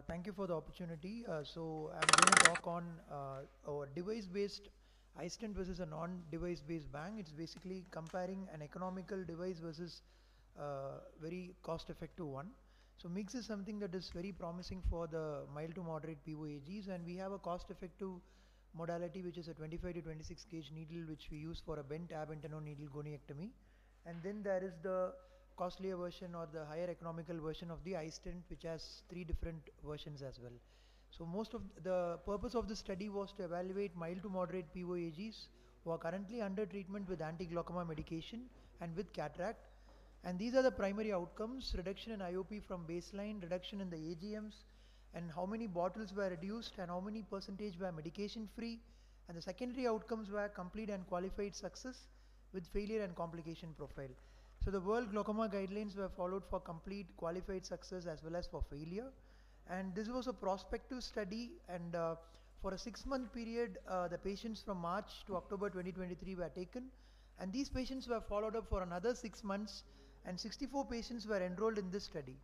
Thank you for the opportunity. So I'm going to talk on our device-based iStent versus a non-device-based bang. It's basically comparing an economical device versus very cost-effective one. So MIGS is something that is very promising for the mild to moderate POAGs, and we have a cost-effective modality which is a 25 to 26 gauge needle which we use for a bent ab inteno needle goniectomy. And then there is the costlier version or the higher economical version of the iStent which has three different versions as well. So most of the purpose of the study was to evaluate mild to moderate POAGs who are currently under treatment with anti-glaucoma medication and with cataract. And these are the primary outcomes: reduction in IOP from baseline, reduction in the AGMs, and how many bottles were reduced and how many percentage were medication free. And the secondary outcomes were complete and qualified success with failure and complication profile. So the World Glaucoma guidelines were followed for complete qualified success as well as for failure. And this was a prospective study, and for a 6-month period, the patients from March to October 2023 were taken, and these patients were followed up for another 6 months, and 64 patients were enrolled in this study.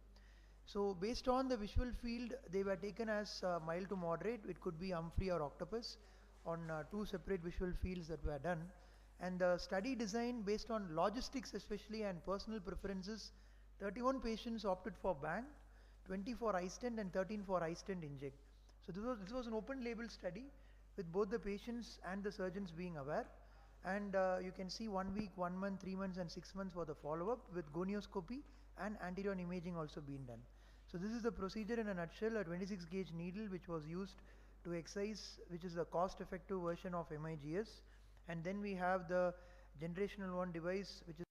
So based on the visual field, they were taken as mild to moderate. It could be Humphrey or Octopus on two separate visual fields that were done. And the study design based on logistics especially and personal preferences, 31 patients opted for bang, 20 for iStent and 13 for iStent inject. So this was an open label study with both the patients and the surgeons being aware. And you can see 1 week, 1 month, 3 months and 6 months for the follow-up with gonioscopy and anterior imaging also being done. So this is the procedure in a nutshell: a 26 gauge needle which was used to excise, which is the cost effective version of MIGS. And then we have the generational 1 device which is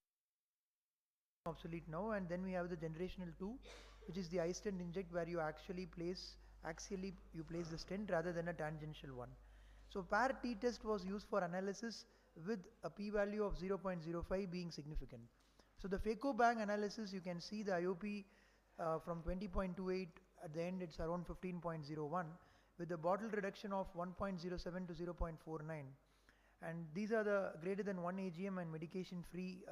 obsolete now, and then we have the generational 2 which is the iStent inject, where you actually place axially you place the stent rather than a tangential one. So pair t-test was used for analysis with a p-value of 0.05 being significant. So the phaco bang analysis, you can see the IOP from 20.28, at the end it's around 15.01 with the bottle reduction of 1.07 to 0.49, and these are the greater than 1 AGM and medication free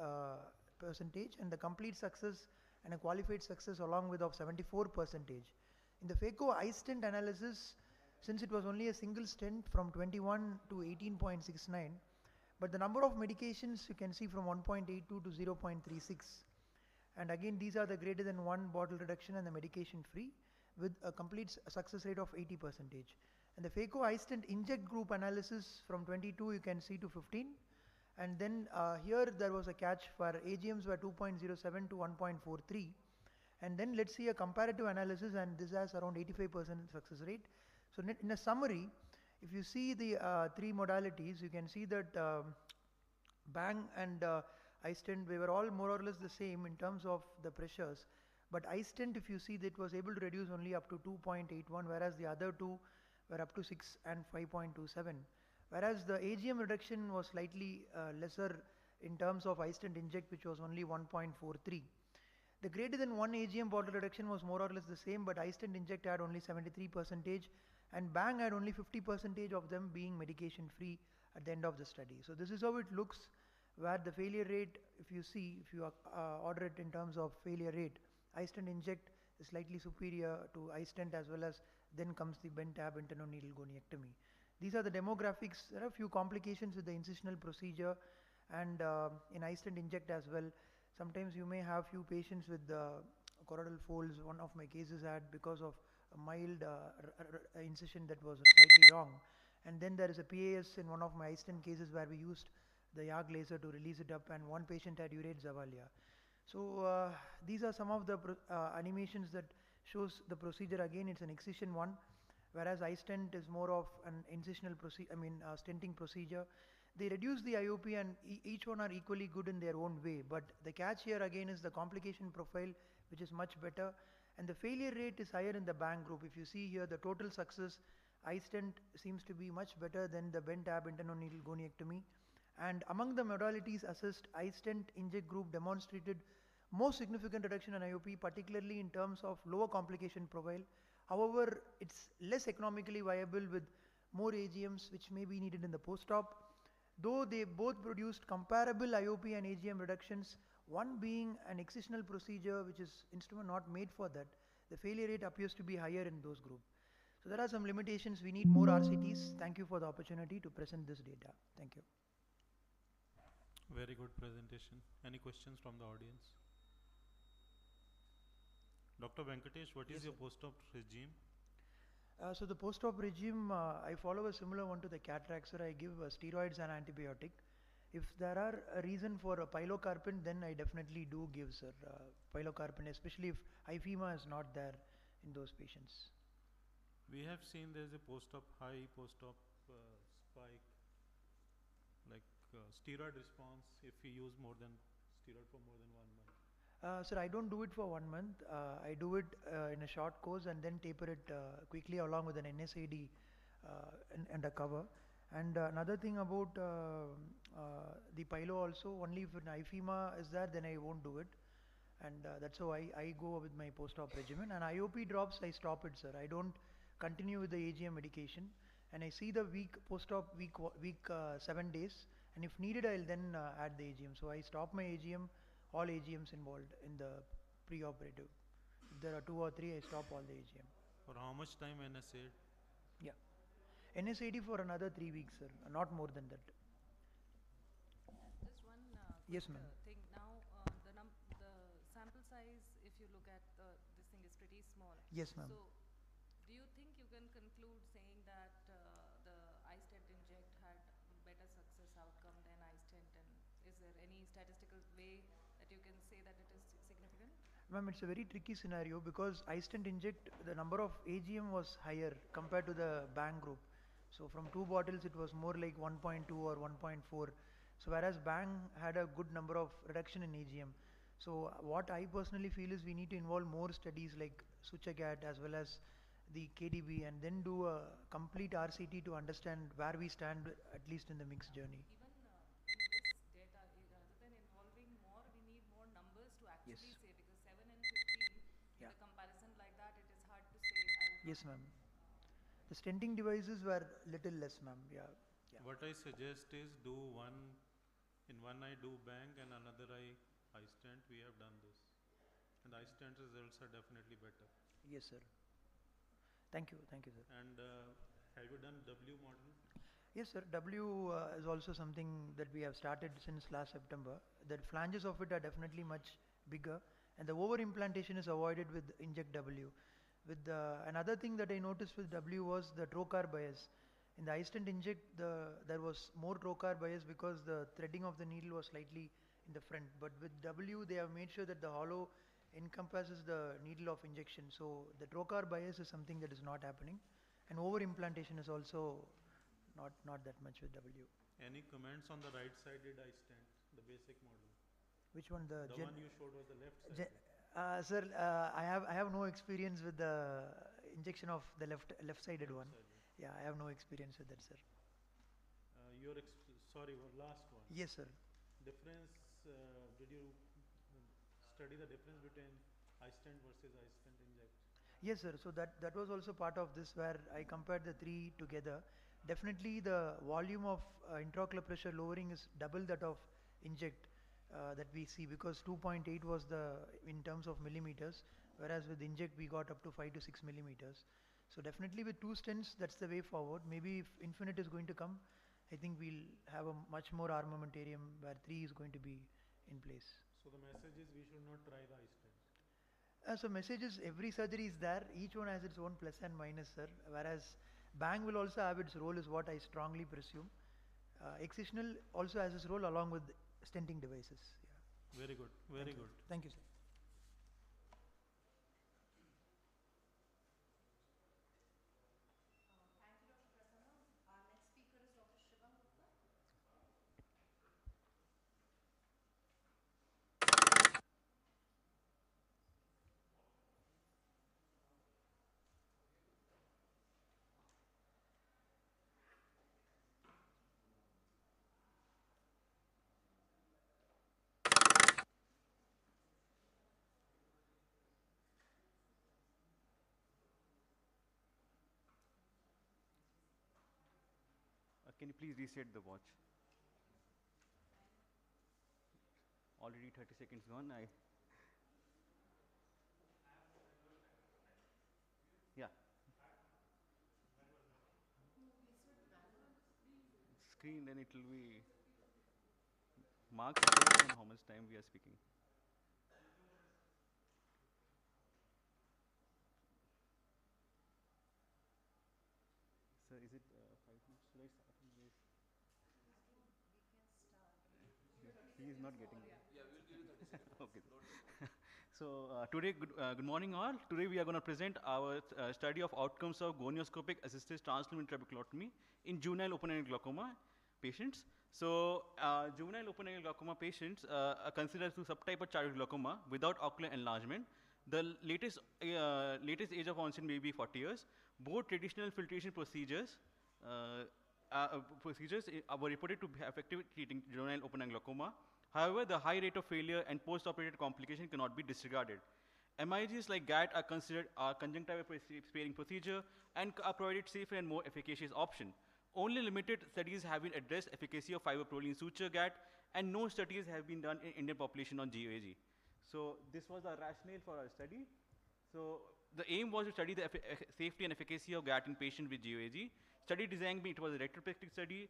percentage, and the complete success and a qualified success along with of 74 percentage. In the phaco iStent analysis, since it was only a single stent from 21 to 18.69, but the number of medications you can see from 1.82 to 0.36, and again these are the greater than 1 bottle reduction and the medication free with a complete success rate of 80 percentage. And the phaco iStent inject group analysis from 22 you can see to 15, and then here there was a catch for AGMs were 2.07 to 1.43. And then let's see a comparative analysis, and this has around 85% success rate. So in a summary, if you see the three modalities, you can see that bang and iStent, we were all more or less the same in terms of the pressures, but iStent, if you see, that was able to reduce only up to 2.81, whereas the other two were up to 6 and 5.27, whereas the AGM reduction was slightly lesser in terms of iStent inject, which was only 1.43. The greater than 1 AGM bottle reduction was more or less the same, but iStent inject had only 73 percentage and bang had only 50 percentage of them being medication free at the end of the study. So this is how it looks, where the failure rate, if you see, if you order it in terms of failure rate, iStent inject is slightly superior to iStent, as well as then comes the bent ab inteno needle goniectomy. These are the demographics. There are a few complications with the incisional procedure, and in iStent inject as well. Sometimes you may have few patients with choroidal folds. One of my cases had because of a mild incision that was slightly wrong. And then there is a PAS in one of my iStent cases where we used the YAG laser to release it up, and one patient had urate zavalia. So these are some of the animations that shows the procedure. Again, it's an excision one, whereas iStent is more of an incisional procedure, stenting procedure. They reduce the IOP, and each one are equally good in their own way, but the catch here again is the complication profile, which is much better, and the failure rate is higher in the bang group. If you see here, the total success, iStent seems to be much better than the bent ab inteno needle goniectomy, and among the modalities assessed, iStent inject group demonstrated most significant reduction in IOP, particularly in terms of lower complication profile. However, it's less economically viable with more AGMs which may be needed in the post-op. Though they both produced comparable IOP and AGM reductions, one being an excisional procedure which is instrument not made for that, the failure rate appears to be higher in those group. So there are some limitations. We need more RCTs. Thank you for the opportunity to present this data. Thank you. Very good presentation. Any questions from the audience? Dr. Venkatesh, what is your post-op regime? So the post-op regime, I follow a similar one to the cataract, sir. I give steroids and antibiotic. If there are a reason for a pilocarpine, then I definitely do give, sir, pilocarpine, especially if IFEMA is not there in those patients. We have seen there is a post-op high, post-op spike, like steroid response if we use more than steroid for more than 1 month. Sir, I don't do it for 1 month. I do it in a short course and then taper it quickly along with an NSAID and a cover. And another thing about the pilo also, only if an IFEMA is there, then I won't do it. And that's how I go with my post-op regimen. And IOP drops, I stop it, sir. I don't continue with the AGM medication. And I see the post-op week 7 days. And if needed, I'll then add the AGM. So I stop my AGM, all AGMs involved in the pre-operative. If there are 2 or 3, I stop all the AGM. For how much time NSAID? Yeah. NSAID for another 3 weeks, sir. Not more than that. Just one yes, ma'am. thing. Now, the sample size, if you look at this thing is pretty small. Yes, ma'am. So, do you think you can conclude saying that the iStent inject had better success outcome than iStent, and is there any statistical way that you can say that it is significant? Ma'am, it's a very tricky scenario because iStent inject, the number of AGM was higher compared to the bang group. So from 2 bottles, it was more like 1.2 or 1.4. So whereas bang had a good number of reduction in AGM. So what I personally feel is we need to involve more studies like Suchagat as well as the KDB and then do a complete RCT to understand where we stand, at least in the mixed journey. Even in this data, rather than involving more, we need more numbers to actually say, because 7 and 15, in a comparison like that, it is hard to say. Yes, ma'am. The stenting devices were little less, ma'am. Yeah. What I suggest is do in one eye do bang and another eye iStent. We have done this. And iStent results are definitely better. Yes, sir. Thank you, sir. And have you done W model? Yes, sir. W is also something that we have started since last September. The flanges of it are definitely much bigger, and the over implantation is avoided with inject W. With another thing that I noticed with W was the trocar bias. In the iStent inject, there was more trocar bias because the threading of the needle was slightly in the front. But with W, they have made sure that the hollow encompasses the needle of injection. So the trocar bias is something that is not happening, and over implantation is also not that much with W. Any comments on the right sided iStent, the basic model? Which one? The one you showed was the left side. Sir, I have no experience with the injection of the left-sided one. Yeah, I have no experience with that, sir. Sorry, last one. Yes, sir. Difference, did you study the difference between iStent versus iStent inject? Yes, sir. So that was also part of this where I compared the 3 together. Definitely the volume of intraocular pressure lowering is double that of inject that we see, because 2.8 was in terms of millimeters, whereas with inject we got up to 5 to 6 millimeters. So definitely with 2 stents, that's the way forward. Maybe if Infinite is going to come, I think we'll have a much more armamentarium where 3 is going to be in place. So the message is we should not try the iStent. So message is every surgery is there. Each one has its own plus and minus, sir. Whereas bang will also have its role, is what I strongly presume. Excisional also has its role along with stenting devices. Yeah. Very good. Very good. Thank you, sir. Can you please reset the watch? Already 30 seconds gone. Yeah. Screen, then it will be marks and how much time we are speaking. So is it 5 minutes? Should I start from this? He is not getting it. Yeah, we will give you 30 seconds. Okay. So today, good morning all. Today we are going to present our study of outcomes of gonioscopic assisted transluminal trabeculotomy in juvenile open-angle glaucoma patients. So juvenile open-angle glaucoma patients are considered to subtype of childhood glaucoma without ocular enlargement. The latest age of onset may be 40 years. Both traditional filtration procedures were reported to be effective treating juvenile open-angle glaucoma. However, the high rate of failure and post-operative complication cannot be disregarded. MIGs like GAT are considered a conjunctival sparing procedure and are provided safer and more efficacious option. Only limited studies have been addressed efficacy of fibroproline suture GAT, and no studies have been done in Indian population on GOAG. So this was the rationale for our study. So the aim was to study the safety and efficacy of GAT in patients with GOAG. Study design, it was a retrospective study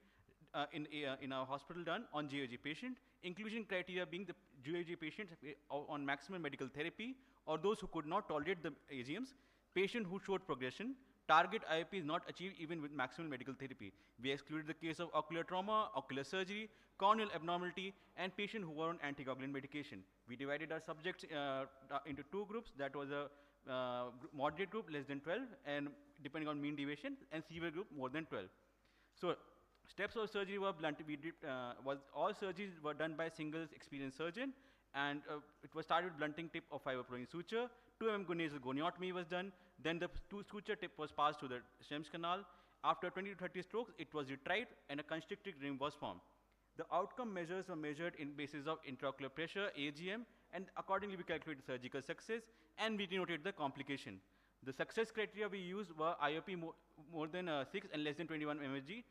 in our hospital done on GOAG patient. Inclusion criteria being the GOAG patients on maximum medical therapy or those who could not tolerate the AGMs, patient who showed progression, target IOP is not achieved even with maximal medical therapy. We excluded the case of ocular trauma, ocular surgery, corneal abnormality, and patient who were on anticoagulant medication. We divided our subjects into two groups. That was a moderate group, less than 12, and depending on mean deviation, and severe group, more than 12. So steps of surgery were blunted. All surgeries were done by a single experienced surgeon, and it was started with blunting tip of fibroproline suture. 2 mm nasal goniotomy was done. Then the suture tip was passed to the Schlemm's canal. After 20 to 30 strokes, it was retried, and a constricted rim was formed. The outcome measures were measured in basis of intraocular pressure, AGM, and accordingly we calculated surgical success, and we denoted the complication. The success criteria we used were IOP more than 6 and less than 21 mmHg,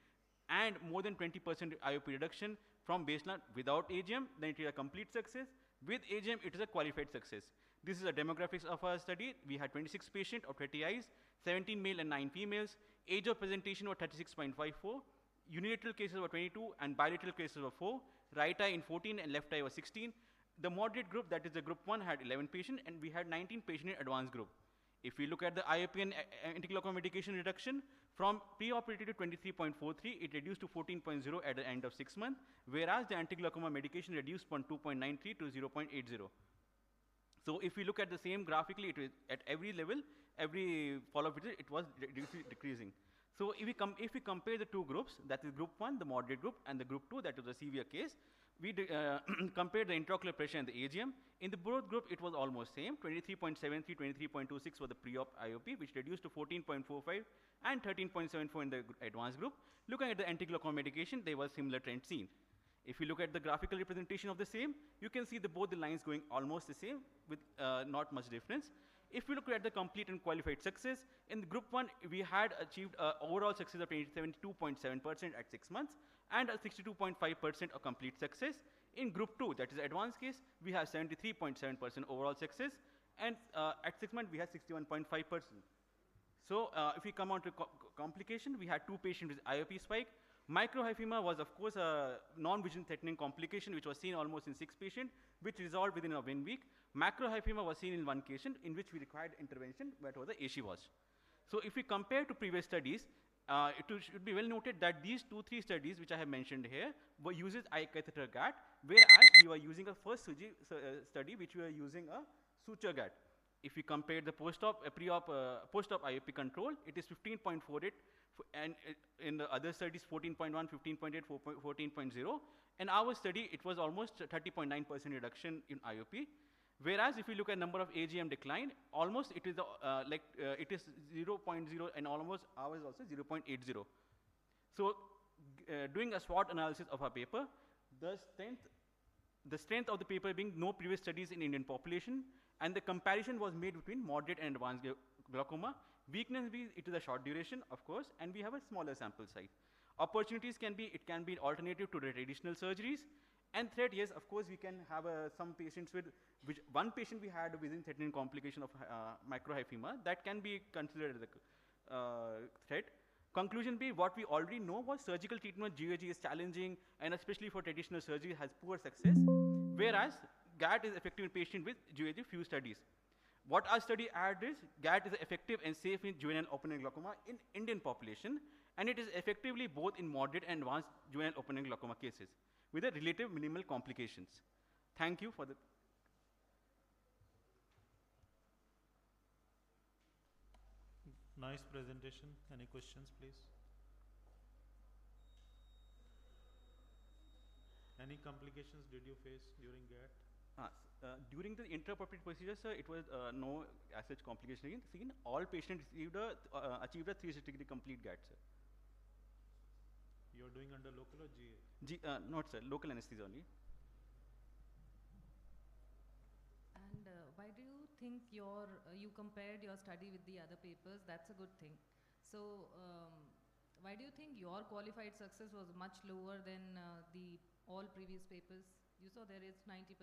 and more than 20% IOP reduction from baseline without AGM, then it is a complete success. With AGM, it is a qualified success. This is the demographics of our study. We had 26 patients of 30 eyes, 17 male and 9 females. Age of presentation was 36.54. Unilateral cases were 22 and bilateral cases were 4. Right eye in 14 and left eye was 16. The moderate group, that is the group 1, had 11 patients, and we had 19 patients in advanced group. If we look at the IOP and anti-glaucoma medication reduction, from pre-operative to 23.43, it reduced to 14.0 at the end of 6 months, whereas the anti-glaucoma medication reduced from 2.93 to 0.80. So if we look at the same graphically, it was at every level, every follow-up visit, it was decreasing. So if we compare the two groups, that is group 1, the moderate group, and the group 2, that is the severe case, we compared the intraocular pressure and the AGM. In the both group, it was almost same, 23.73, 23.26 for the pre-op IOP, which reduced to 14.45 and 13.74 in the advanced group. Looking at the anti-glaucoma medication, there was similar trend seen. If you look at the graphical representation of the same, you can see both the lines going almost the same with not much difference. If we look at the complete and qualified success, in the group 1, we had achieved overall success of 72.7% at 6 months and a 62.5% of complete success. In group 2, that is the advanced case, we have 73.7% overall success, and at 6 months, we had 61.5%. So if we come on to complication, we had 2 patients with IOP spike. Microhyphema was, of course, a non-vision threatening complication, which was seen almost in 6 patients, which resolved within a 1 week. Macrohyphema was seen in 1 patient, in which we required intervention, but was the AC was. So if we compare to previous studies, it should be well noted that these 2-3 studies, which I have mentioned here, were uses eye catheter GAT, whereas we were using a first study, which we were using a suture GAT. If we compare the post-op IOP control, it is 15.48, and in the other studies 14.1, 15.8, 14.0. In our study, it was almost 30.9% reduction in IOP. Whereas if you look at number of AGM decline, almost it is it is 0.0, and almost ours also 0.80. So doing a SWOT analysis of our paper, the strength of the paper being no previous studies in Indian population, and the comparison was made between moderate and advanced glaucoma. Weakness be it is a short duration, of course, and we have a smaller sample size. Opportunities can be, it can be alternative to the traditional surgeries. And threat, yes, of course, we can have some patients with, which one patient we had with threatening complication of microhyphema, that can be considered as a threat. Conclusion be, what we already know was surgical treatment of GAG is challenging, and especially for traditional surgery has poor success, whereas GAT is effective in patient with GAG, few studies. What our study added is GAT is effective and safe in juvenile open-angle glaucoma in Indian population, and it is effectively both in moderate and advanced juvenile open-angle glaucoma cases with a relative minimal complications. Thank you for the. Nice presentation. Any questions, please? Any complications did you face during GAT? During the intraoperative procedure, sir, it was no as such complication. Seen, all patients achieved a 360-degree complete GAT, sir. You're doing under local or GA? Not, sir, local anesthesia only. And why do you think you compared your study with the other papers? That's a good thing. So why do you think your qualified success was much lower than the all previous papers? You saw there is 90%,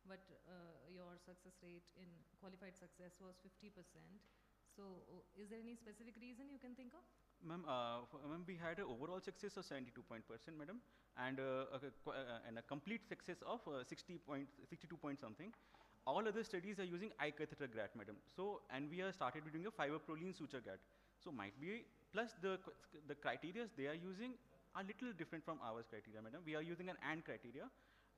but your success rate in qualified success was 50%. So is there any specific reason you can think of? Ma'am, we had an overall success of 72%, madam, and a complete success of 62 point something. All other studies are using eye catheter GAT, madam. So, and we are started doing a fiberproline suture GAT. So might be, plus the criteria they are using are little different from ours criteria, madam. We are using an AND criteria,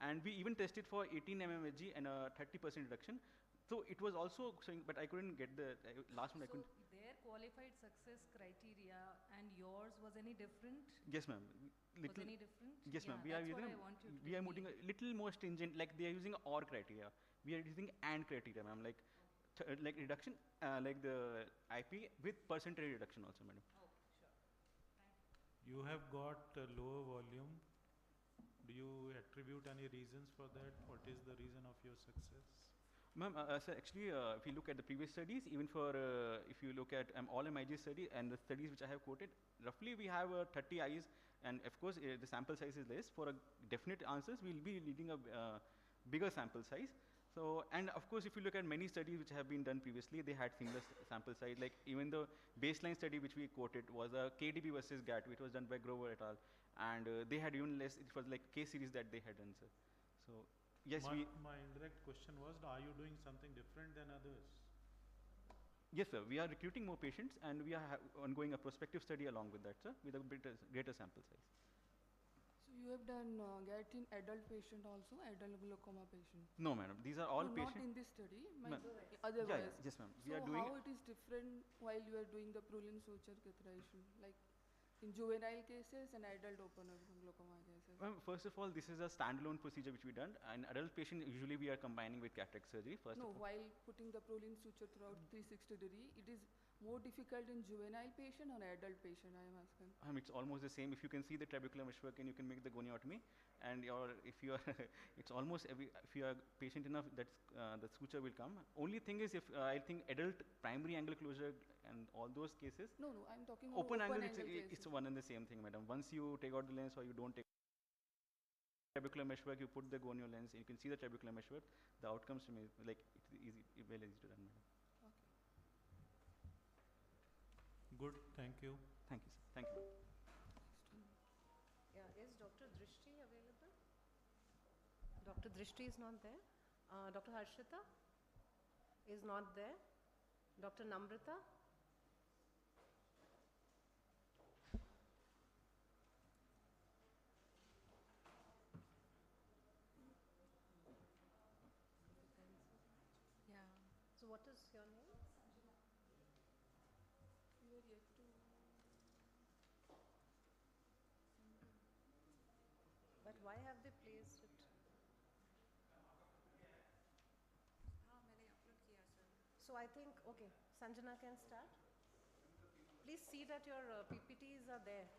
and we even tested for 18 mmHg and a 30% reduction. So it was also showing, but I couldn't get the last one. I couldn't. Their qualified success criteria and yours was any different? Yes, ma'am. Was any different? Yes, ma'am. We are moving a little more stringent. Like they are using OR criteria. We are using AND criteria, ma'am. Like reduction, like the IP with percentage reduction also, madam. Okay, sure. Thank you. You have got lower volume. Do you attribute any reasons for that? What is the reason of your success? Ma'am, sir, actually, if you look at the previous studies, even for, if you look at all MIG study and the studies which I have quoted, roughly we have 30 eyes, and of course, the sample size is less. For definite answers, we will be needing a bigger sample size. So, and of course, if you look at many studies which have been done previously, they had similar sample size. Like even the baseline study which we quoted was a KDB versus GAT, which was done by Grover et al. And they had even less, it was like case series that they had done, sir. So, yes, my indirect question was, are you doing something different than others? Yes, sir. We are recruiting more patients, and we are ongoing a prospective study along with that, sir, with a greater sample size. So you have done GAT in adult patient also, adult glaucoma patient? No, madam. These are all patients. Not in this study, otherwise. Yeah, yes, ma'am. So how it is different while you are doing the prolin suture catheterization, like in juvenile cases and adult open glaucoma cases? First of all, this is a standalone procedure which we done. In adult patient, usually we are combining with cataract surgery. While putting the prolin suture throughout 360 degree, it is more difficult in juvenile patient or adult patient, I am asking? It's almost the same. If you can see the trabecular meshwork and you can make the goniotomy, and if you are, it's almost if you are patient enough, that's the suture will come. Only thing is, if I think adult primary angle closure and all those cases. No, I'm talking open angle. It's one and the same thing, madam. Once you take out the lens or you don't take trabecular meshwork, you put the gonio lens, you can see the trabecular meshwork. The outcomes like it's easy, well easy to run, madam. Good, thank you. Thank you, sir. Thank you. Yeah, is Dr. Drishti available? Dr. Drishti is not there. Dr. Harshita is not there. Dr. Namrata? Yeah. So what is your name? But why have they placed it? So I think, okay, Sanjana can start. Please see that your PPTs are there.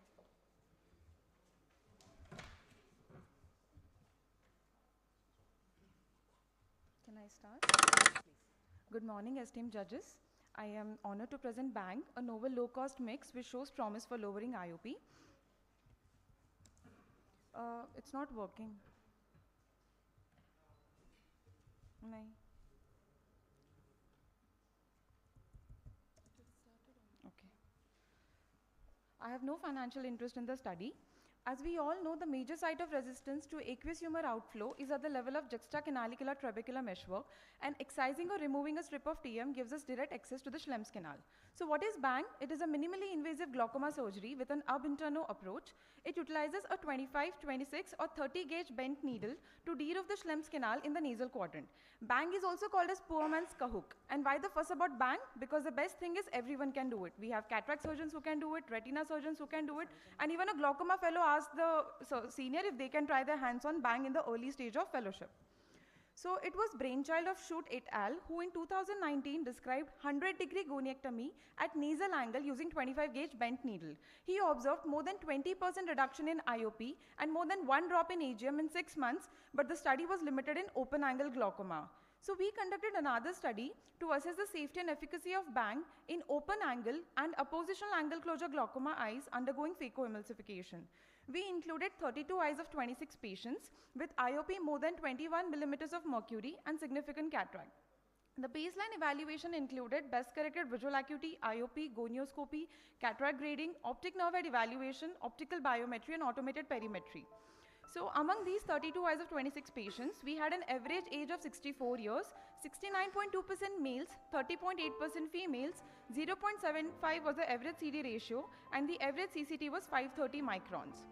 Can I start? Please. Good morning, esteemed judges. I am honored to present Bang, a novel low-cost mix which shows promise for lowering IOP. It's not working. नहीं. Okay. I have no financial interest in the study. As we all know, the major site of resistance to aqueous humor outflow is at the level of juxtacanalicular trabecular meshwork, and excising or removing a strip of TM gives us direct access to the Schlemm's canal. So what is BANG? It is a minimally invasive glaucoma surgery with an ab interno approach. It utilizes a 25, 26 or 30 gauge bent needle to de-rough the Schlemm's canal in the nasal quadrant. BANG is also called as poor man's kahuk. And why the fuss about BANG? Because the best thing is everyone can do it. We have cataract surgeons who can do it, retina surgeons who can do it, and even a glaucoma fellow asked the senior if they can try their hands on BANG in the early stage of fellowship. So it was brainchild of Schutt et al., who in 2019 described 100-degree goniectomy at nasal angle using 25-gauge bent needle. He observed more than 20% reduction in IOP and more than 1 drop in AGM in 6 months, but the study was limited in open-angle glaucoma. So we conducted another study to assess the safety and efficacy of BANG in open-angle and oppositional angle closure glaucoma eyes undergoing phacoemulsification. We included 32 eyes of 26 patients with IOP more than 21 millimeters of mercury and significant cataract. The baseline evaluation included best corrected visual acuity, IOP, gonioscopy, cataract grading, optic nerve head evaluation, optical biometry, and automated perimetry. So among these 32 eyes of 26 patients, we had an average age of 64 years, 69.2% males, 30.8% females, 0.75 was the average CD ratio, and the average CCT was 530 microns.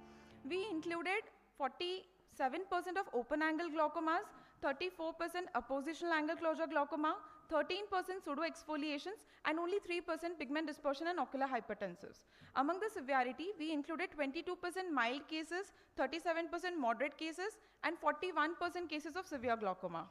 We included 47% of open angle glaucomas, 34% oppositional angle closure glaucoma, 13% pseudo-exfoliations, and only 3% pigment dispersion and ocular hypertensives. Among the severity, we included 22% mild cases, 37% moderate cases, and 41% cases of severe glaucoma.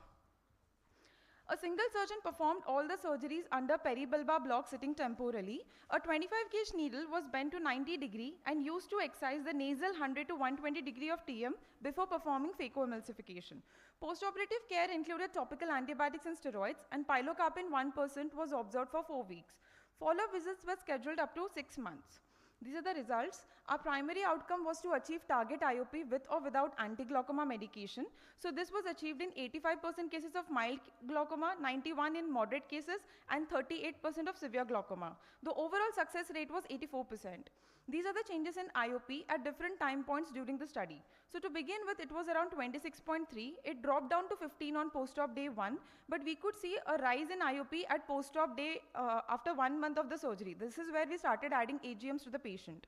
A single surgeon performed all the surgeries under peribulbar block sitting temporally. A 25-gauge needle was bent to 90 degree and used to excise the nasal 100 to 120 degree of TM before performing phacoemulsification. Postoperative care included topical antibiotics and steroids, and pilocarpine 1% was observed for 4 weeks. Follow-up visits were scheduled up to 6 months. These are the results. Our primary outcome was to achieve target IOP with or without anti-glaucoma medication. So this was achieved in 85% cases of mild glaucoma, 91% in moderate cases, and 38% of severe glaucoma. The overall success rate was 84%. These are the changes in IOP at different time points during the study. So to begin with, it was around 26.3. It dropped down to 15 on post-op day 1, but we could see a rise in IOP at post-op day after 1 month of the surgery. This is where we started adding AGMs to the patient.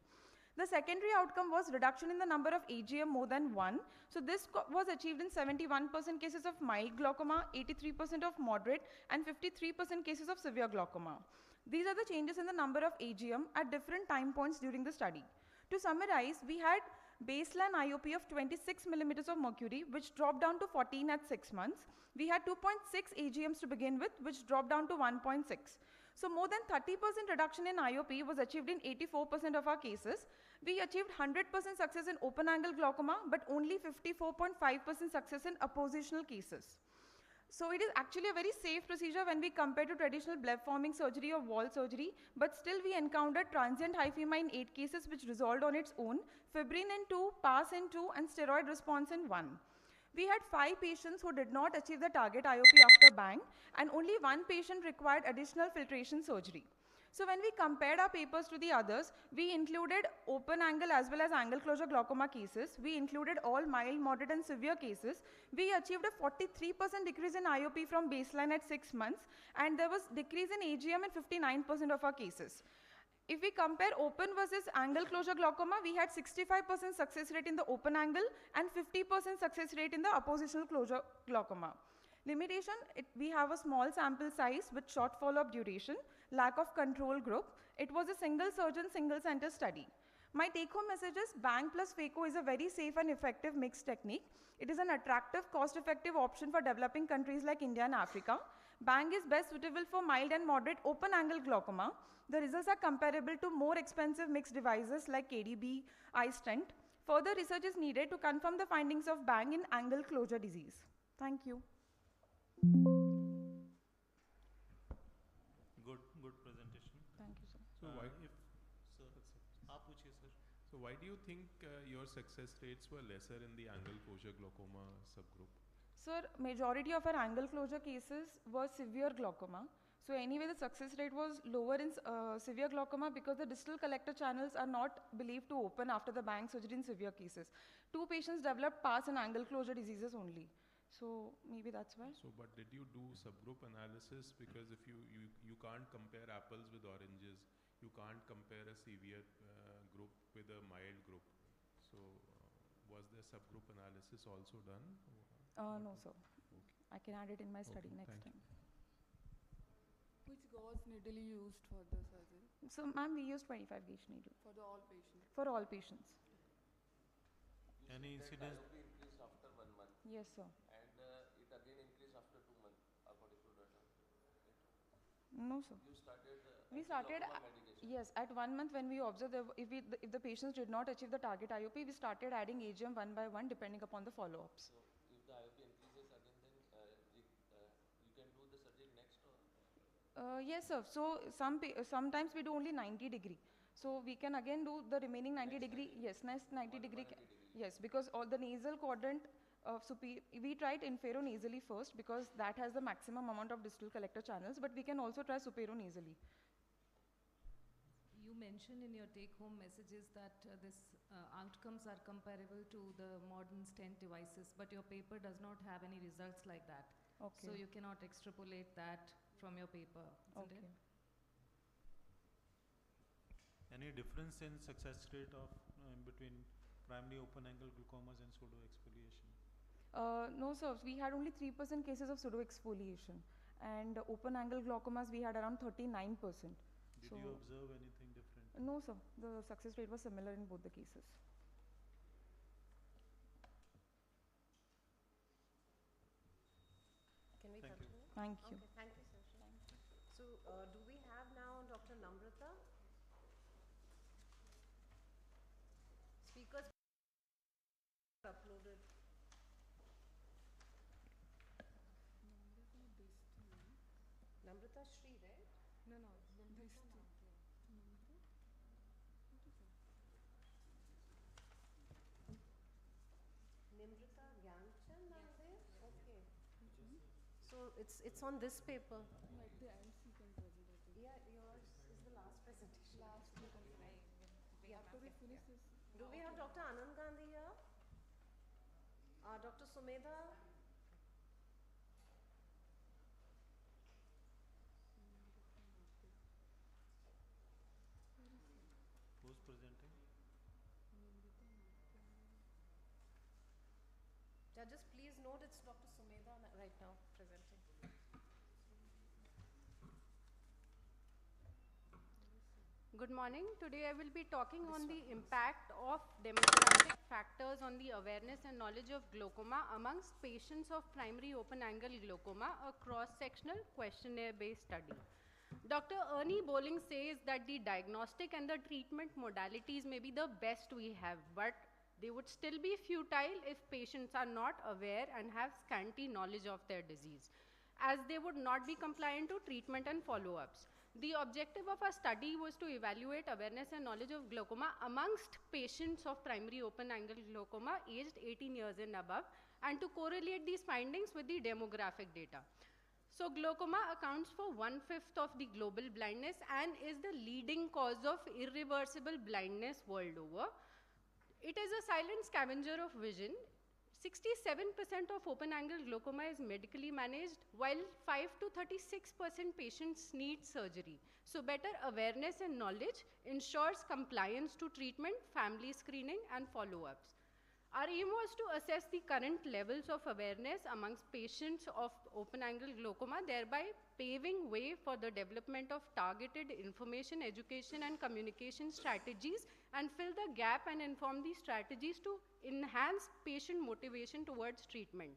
The secondary outcome was reduction in the number of AGM more than 1. So this was achieved in 71% cases of mild glaucoma, 83% of moderate, and 53% cases of severe glaucoma. These are the changes in the number of AGM at different time points during the study. To summarize, we had baseline IOP of 26 millimeters of mercury, which dropped down to 14 at 6 months. We had 2.6 AGMs to begin with, which dropped down to 1.6. So more than 30% reduction in IOP was achieved in 84% of our cases. We achieved 100% success in open angle glaucoma, but only 54.5% success in oppositional cases. So it is actually a very safe procedure when we compare to traditional bleb forming surgery or wall surgery, but still we encountered transient hyphema in 8 cases which resolved on its own, fibrin in 2, PAS in 2, and steroid response in 1. We had 5 patients who did not achieve the target IOP after BANG, and only 1 patient required additional filtration surgery. So when we compared our papers to the others, we included open angle as well as angle closure glaucoma cases. We included all mild, moderate, and severe cases. We achieved a 43% decrease in IOP from baseline at 6 months, and there was decrease in AGM in 59% of our cases. If we compare open versus angle closure glaucoma, we had 65% success rate in the open angle and 50% success rate in the oppositional closure glaucoma. Limitation, we have a small sample size with short follow-up duration, lack of control group. It was a single surgeon, single center study. My take-home message is BANG plus phaco is a very safe and effective mixed technique. It is an attractive, cost-effective option for developing countries like India and Africa. BANG is best suitable for mild and moderate open-angle glaucoma. The results are comparable to more expensive mixed devices like KDB, iStent. Further research is needed to confirm the findings of BANG in angle closure disease. Thank you. Good presentation. Thank you, sir. So So why do you think your success rates were lesser in the angle closure glaucoma subgroup? Sir, majority of our angle closure cases were severe glaucoma. So anyway, the success rate was lower in severe glaucoma because the distal collector channels are not believed to open after the bang surgery in severe cases. 2 patients developed pars and angle closure diseases only. So maybe that's why. So, but did you do subgroup analysis? Because if you can't compare apples with oranges, you can't compare a severe group with a mild group. So, was there subgroup analysis also done? No, sir. Okay. I can add it in my study Okay, next thank time. Which gauze needle you used for the surgery? So, ma'am, we use 25 gauge needle For the all patients? for all patients. Any incidents? IOP increased after 1 month. Yes, sir. And it again increased after 2 months, according to data. No, sir. You started. We started, medication. yes, at 1 month when we observed if the patients did not achieve the target IOP, we started adding AGM one by one depending upon the follow-ups. So if the IOP increases again, then you can do the surgery next or? Yes, sir. So sometimes we do only 90-degree. So we can again do the remaining 90-degree. Yes, next 90-degree. Yes, because all the nasal quadrant we tried inferonasally first because that has the maximum amount of distal collector channels, but we can also try superonasally. You mentioned in your take-home messages that this outcomes are comparable to the modern stent devices, but your paper does not have any results like that. Okay. So you cannot extrapolate that from your paper, isn't Okay. it? Any difference in success rate of between primary open angle glaucomas and pseudo exfoliation? No, sir. We had only 3% cases of pseudo exfoliation, and open angle glaucomas we had around 39%. Did So you observe anything different? no, sir. The success rate was similar in both the cases. Can we Thank you. continue? Thank you. Okay, thank you, sir. So, do we have now Dr. Namrata? Speakers are uploaded. Namrata Shri, right? No, no. These two. Nimrita Gyanchand are there? Okay. So it's on this paper. No, at the end she can present it. Yeah, yours is the last presentation. Last you can present. Yeah. After we finish this. Do we have Dr. Anand Gandhi here? Dr. Sumedha? Who's presenting? Judges, please note it's Dr. Sumedha right now presenting. Good morning. Today I will be talking on the impact of demographic factors on the awareness and knowledge of glaucoma amongst patients of primary open angle glaucoma, a cross-sectional questionnaire-based study. Dr. Ernie Bowling says that the diagnostic and the treatment modalities may be the best we have, but they would still be futile if patients are not aware and have scanty knowledge of their disease, as they would not be compliant to treatment and follow-ups. The objective of our study was to evaluate awareness and knowledge of glaucoma amongst patients of primary open angle glaucoma aged 18 years and above, and to correlate these findings with the demographic data. So glaucoma accounts for 1/5 of the global blindness and is the leading cause of irreversible blindness world over. It is a silent scavenger of vision. 67% of open angle glaucoma is medically managed, while 5 to 36% patients need surgery. So better awareness and knowledge ensures compliance to treatment, family screening and follow-ups. Our aim was to assess the current levels of awareness amongst patients of open angle glaucoma, thereby paving way for the development of targeted information, education and communication strategies, and fill the gap and inform the strategies to enhance patient motivation towards treatment.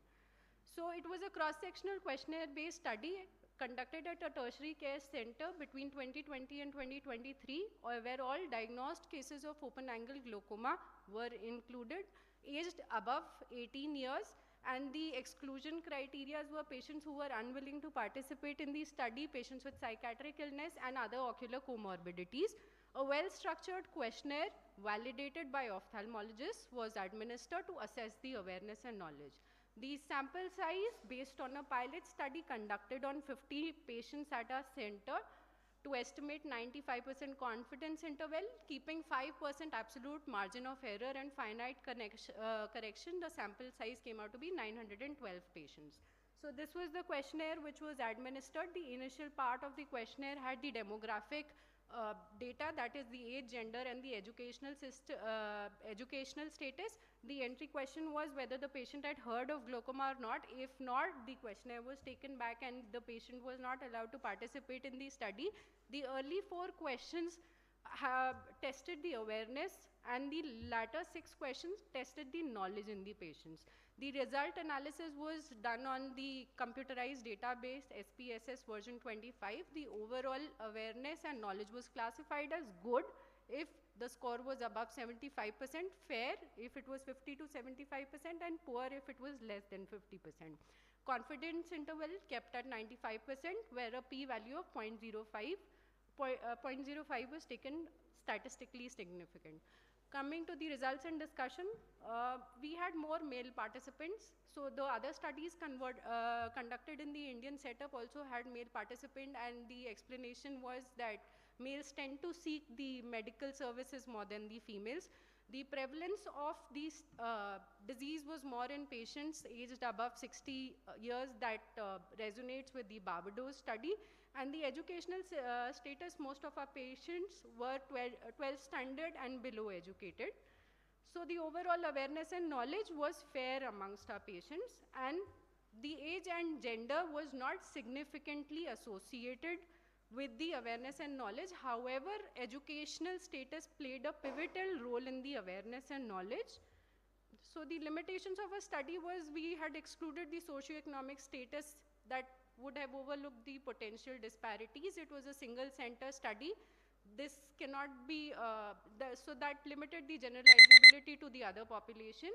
So it was a cross-sectional questionnaire-based study conducted at a tertiary care center between 2020 and 2023, where all diagnosed cases of open angle glaucoma were included, aged above 18 years, and the exclusion criteria were patients who were unwilling to participate in the study, patients with psychiatric illness and other ocular comorbidities. A well-structured questionnaire validated by ophthalmologists was administered to assess the awareness and knowledge. The sample size based on a pilot study conducted on 50 patients at our center to estimate 95% confidence interval, keeping 5% absolute margin of error and finite correction, the sample size came out to be 912 patients. So this was the questionnaire which was administered. The initial part of the questionnaire had the demographic data, that is the age, gender and the educational status. The entry question was whether the patient had heard of glaucoma or not. If not, the questionnaire was taken back and the patient was not allowed to participate in the study. The early 4 questions have tested the awareness and the latter 6 questions tested the knowledge in the patients. The result analysis was done on the computerized database SPSS version 25. The overall awareness and knowledge was classified as good if the score was above 75%, fair if it was 50 to 75%, and poor if it was less than 50%. Confidence interval kept at 95%, where a p-value of 0.05 was taken statistically significant. Coming to the results and discussion, we had more male participants. So the other studies conducted in the Indian setup also had male participant, and the explanation was that males tend to seek the medical services more than the females. The prevalence of this disease was more in patients aged above 60 years. That resonates with the Barbados study. And the educational status, most of our patients were 12 standard and below educated. So the overall awareness and knowledge was fair amongst our patients, and the age and gender was not significantly associated with the awareness and knowledge. However, educational status played a pivotal role in the awareness and knowledge. So the limitations of a study was we had excluded the socioeconomic status that would have overlooked the potential disparities. It was a single center study. This cannot be, so that limited the generalizability to the other population.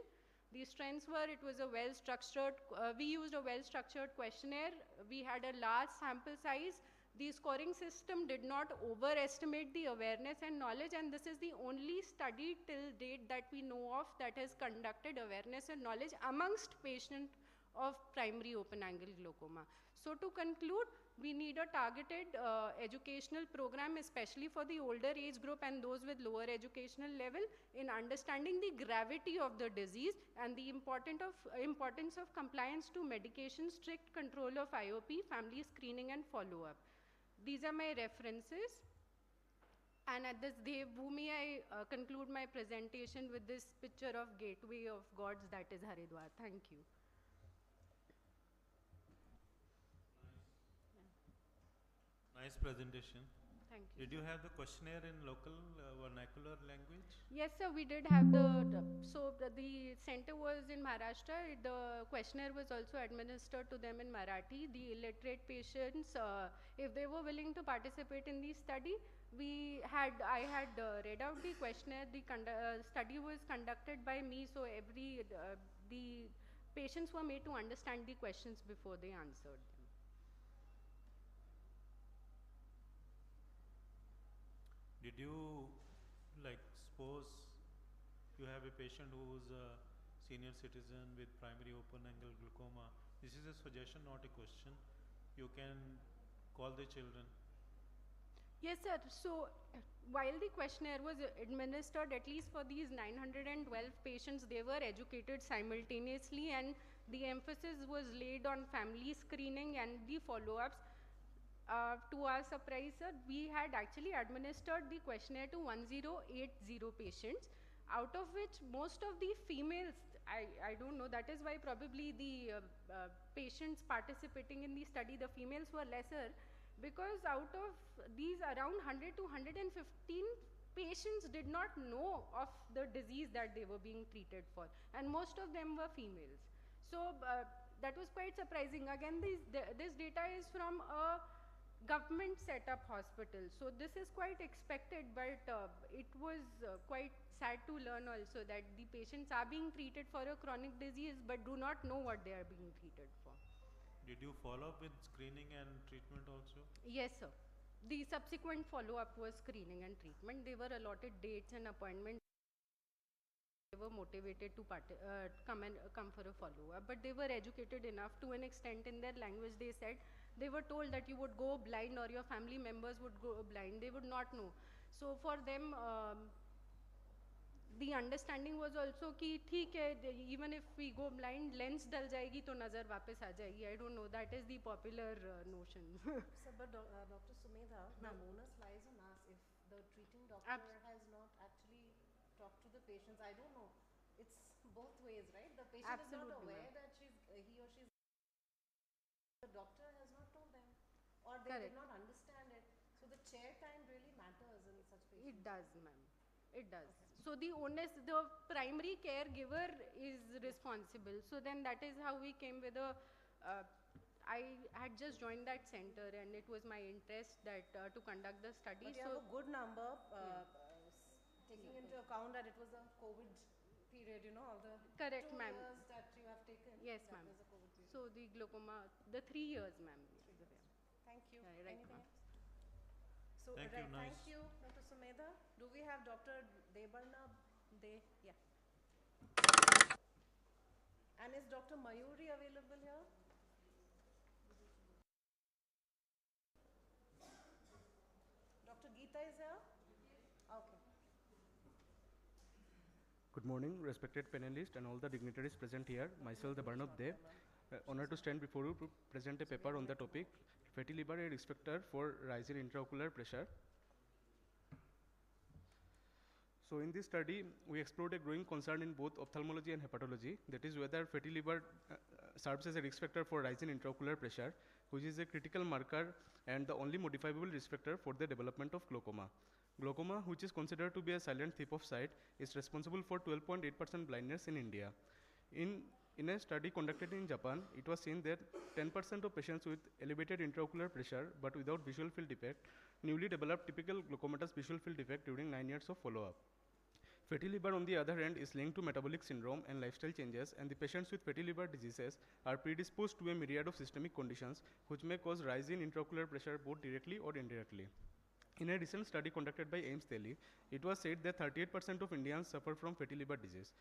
The strengths were, it was a well-structured, we used a well-structured questionnaire. We had a large sample size. The scoring system did not overestimate the awareness and knowledge, and this is the only study till date that we know of that has conducted awareness and knowledge amongst patients of primary open-angle glaucoma. So to conclude, we need a targeted educational program, especially for the older age group and those with lower educational level, in understanding the gravity of the disease and the importance of compliance to medication, strict control of IOP, family screening and follow-up. These are my references. And at this Devbhoomi, I conclude my presentation with this picture of Gateway of Gods, that is Haridwar. Thank you. Nice presentation. Thank you. Did you have the questionnaire in local vernacular language? Yes, sir, we did have the center was in Maharashtra. The questionnaire was also administered to them in Marathi. The illiterate patients, if they were willing to participate in the study, I had read out the questionnaire. The study was conducted by me, so the patients were made to understand the questions before they answered them. Did you, suppose you have a patient who is a senior citizen with primary open-angle glaucoma? This is a suggestion, not a question. You can call the children. Yes, sir. So while the questionnaire was administered, at least for these 912 patients, they were educated simultaneously, and the emphasis was laid on family screening and the follow-ups. To our surprise, sir, we had actually administered the questionnaire to 1080 patients, out of which most of the females, I don't know, that is why probably the patients participating in the study, the females were lesser, because out of these around 100 to 115 patients did not know of the disease that they were being treated for, and most of them were females. So that was quite surprising. Again, this data is from a government set-up hospital, so this is quite expected, but it was quite sad to learn also that the patients are being treated for a chronic disease but do not know what they are being treated for. Did you follow up with screening and treatment also? Yes, sir. The subsequent follow-up was screening and treatment. They were allotted dates and appointments were motivated to come for a follow-up, but they were educated enough to an extent in their language. They said they were told that you would go blind or your family members would go blind. They would not know. So for them, the understanding was also कि ठीक है, even if we go blind, lens डल जाएगी तो नज़र वापस आ जाएगी. I don't know, that is the popular notion. Sir, but Dr. Sumedha, the onus lies on us if the treating doctor has not actually talked to the patients. I don't know. It's both ways, right? The patient is not aware that he or she is. The doctor has not told them, or they did not understand it. So the chair time really matters in such patients. It does, ma'am. It does. Okay. So the onus, the primary caregiver is responsible. So then that is how we came with a. I had just joined that center, and it was my interest that to conduct the study. But you have a good number, taking into account that it was a COVID period, you know, all the correct, 2 ma'am. years that you have taken. Yes, ma'am. So the glaucoma, the 3 years, ma'am. Thank you. Yeah, right, Anything ma'am. else? So, thank you, Dr. Sumedha. Do we have Dr. Debarna? Yeah. And is Dr. Mayuri available here? Dr. Geeta is here? Okay. Good morning, respected panelists and all the dignitaries present here. Myself, Debarna Dev, honored to stand before you to present a paper on the topic, fatty liver, a risk factor for rise in intraocular pressure. So in this study, we explored a growing concern in both ophthalmology and hepatology, that is whether fatty liver serves as a risk factor for rise in intraocular pressure, which is a critical marker and the only modifiable risk factor for the development of glaucoma. Glaucoma, which is considered to be a silent thief of sight, is responsible for 12.8% blindness in India. In a study conducted in Japan, it was seen that 10% of patients with elevated intraocular pressure but without visual field defect newly developed typical glaucomatous visual field defect during 9 years of follow-up. Fatty liver, on the other hand, is linked to metabolic syndrome and lifestyle changes, and the patients with fatty liver diseases are predisposed to a myriad of systemic conditions which may cause rise in intraocular pressure both directly or indirectly. In a recent study conducted by AIIMS Delhi, it was said that 38% of Indians suffer from fatty liver disease.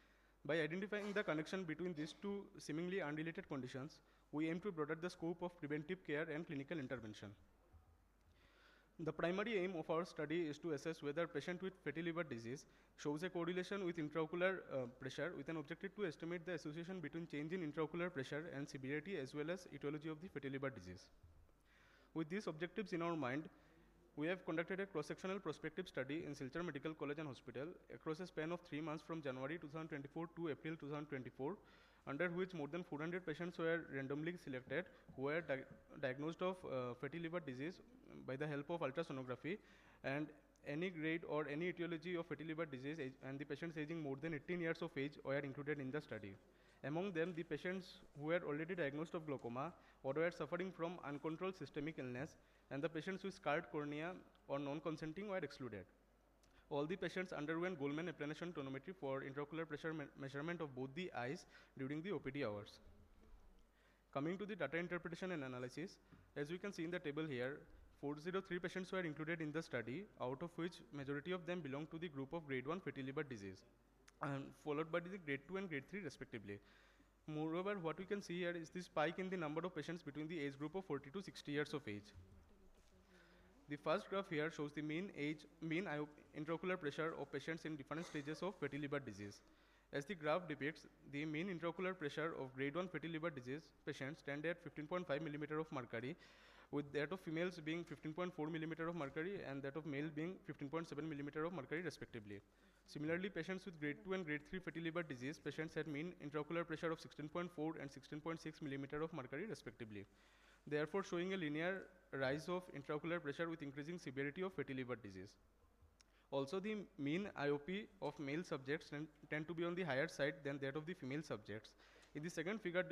By identifying the connection between these two seemingly unrelated conditions, we aim to broaden the scope of preventive care and clinical intervention. The primary aim of our study is to assess whether a patient with fatty liver disease shows a correlation with intraocular pressure, with an objective to estimate the association between change in intraocular pressure and severity as well as etiology of the fatty liver disease. With these objectives in our mind, we have conducted a cross-sectional prospective study in Silchar Medical College and Hospital across a span of 3 months from January 2024 to April 2024, under which more than 400 patients were randomly selected who were diagnosed of fatty liver disease by the help of ultrasonography, and any grade or any etiology of fatty liver disease and the patients aging more than 18 years of age were included in the study. Among them, the patients who were already diagnosed of glaucoma or were suffering from uncontrolled systemic illness and the patients with scarred cornea or non-consenting were excluded. All the patients underwent Goldman applanation tonometry for intraocular pressure measurement of both the eyes during the OPD hours. Coming to the data interpretation and analysis, as we can see in the table here, 403 patients were included in the study, out of which majority of them belong to the group of grade 1 fatty liver disease, followed by the grade 2 and grade 3 respectively. Moreover, what we can see here is the spike in the number of patients between the age group of 40 to 60 years of age. The first graph here shows the mean intraocular pressure of patients in different stages of fatty liver disease. As the graph depicts, the mean intraocular pressure of grade 1 fatty liver disease patients stand at 15.5 mm of mercury, with that of females being 15.4 mm of mercury and that of male being 15.7 mm of mercury respectively. Similarly, patients with grade 2 and grade 3 fatty liver disease patients had mean intraocular pressure of 16.4 and 16.6 mm of mercury respectively, therefore showing a linear rise of intraocular pressure with increasing severity of fatty liver disease. Also, the mean IOP of male subjects tend to be on the higher side than that of the female subjects. In the second figure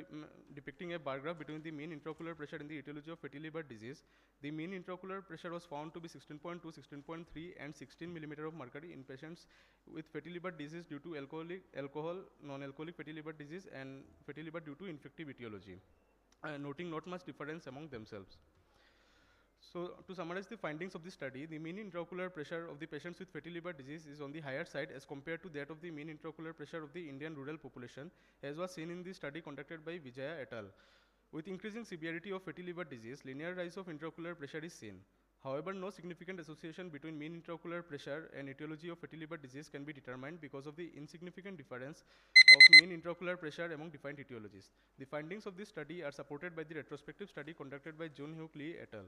depicting a bar graph between the mean intraocular pressure and the etiology of fatty liver disease, the mean intraocular pressure was found to be 16.2, 16.3 and 16 mm of mercury in patients with fatty liver disease due to non-alcoholic fatty liver disease and fatty liver due to infective etiology, noting not much difference among themselves. So to summarize the findings of the study, the mean intraocular pressure of the patients with fatty liver disease is on the higher side as compared to that of the mean intraocular pressure of the Indian rural population, as was seen in the study conducted by Vijaya et al. With increasing severity of fatty liver disease, linear rise of intraocular pressure is seen. However, no significant association between mean intraocular pressure and etiology of fatty liver disease can be determined because of the insignificant difference of mean intraocular pressure among defined etiologies. The findings of this study are supported by the retrospective study conducted by Jun-Hyuk Lee et al.